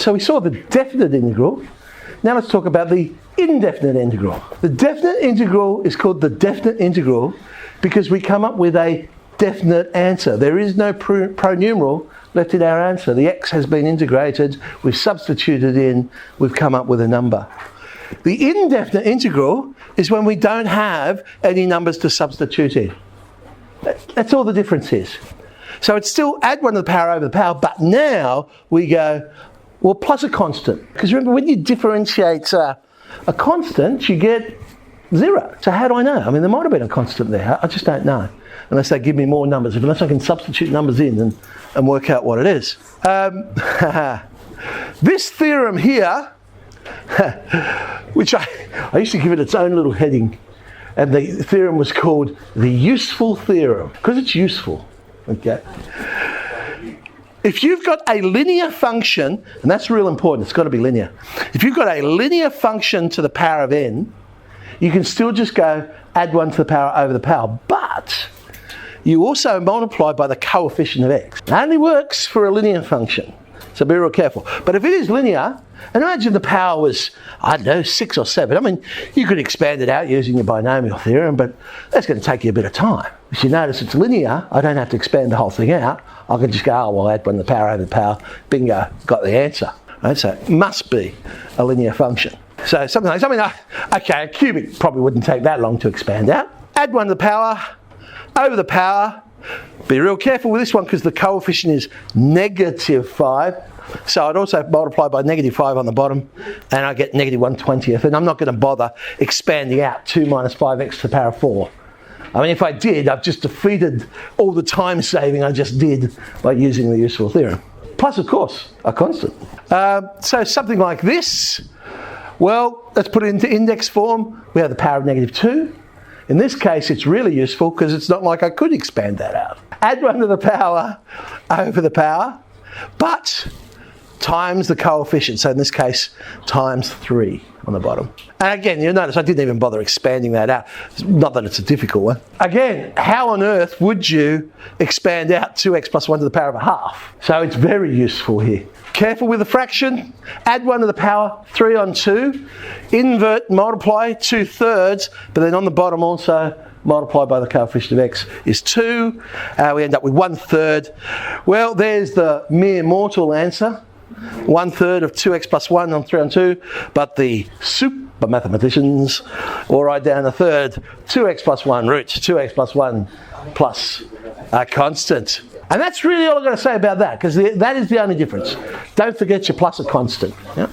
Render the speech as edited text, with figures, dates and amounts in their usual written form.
So we saw the definite integral. Now let's talk about the indefinite integral. The definite integral is called the definite integral because we come up with a definite answer. There is no pronumeral left in our answer. The x has been integrated, we've substituted in, we've come up with a number. The indefinite integral is when we don't have any numbers to substitute in. That's all the difference is. So it's still add 1 to the power over the power, but now we go, well, plus a constant. Because remember, when you differentiate a constant, you get 0. So how do I know? I mean, there might have been a constant there. I just don't know. Unless they give me more numbers, unless I can substitute numbers in and work out what it is. This theorem here, which I used to give it its own little heading, and the theorem was called the useful theorem, because it's useful. Okay. If you've got a linear function, and that's real important, it's got to be linear. If you've got a linear function to the power of n, you can still just go add 1 to the power over the power, but you also multiply by the coefficient of x. It only works for a linear function, so be real careful. But if it is linear, and imagine the power was, I don't know, 6 or 7. I mean, you could expand it out using your binomial theorem, but that's going to take you a bit of time. If you notice it's linear, I don't have to expand the whole thing out. I can just go, oh, well, add 1 to the power over the power, bingo, got the answer. Right? So it must be a linear function. So something like, okay, a cubic probably wouldn't take that long to expand out. Add 1 to the power over the power. Be real careful with this one because the coefficient is -5. So I'd also multiply by -5 on the bottom and I get -1/20. And I'm not going to bother expanding out 2 minus 5x to the power of 4. I mean, if I did, I've just defeated all the time saving I just did by using the useful theorem. Plus, of course, a constant. So something like this. Well, let's put it into index form. We have the power of -2. In this case, it's really useful because it's not like I could expand that out. Add 1 to the power over the power, but times the coefficient. So in this case, times 3 on the bottom. And again, you'll notice I didn't even bother expanding that out. Not that it's a difficult one. Again, how on earth would you expand out 2x plus 1 to the power of a half? So it's very useful here. Careful with the fraction. Add 1 to the power, 3 on 2. Invert, multiply, 2/3. But then on the bottom also, multiply by the coefficient of x is 2. We end up with 1/3. Well, there's the mere mortal answer. 1/3 of 2x plus 1 on 3 on 2. But the super mathematicians will write down a third, 2x plus 1 root, 2x plus 1 plus a constant. And that's really all I've got to say about that, because that is the only difference. Don't forget your plus a constant. Yeah?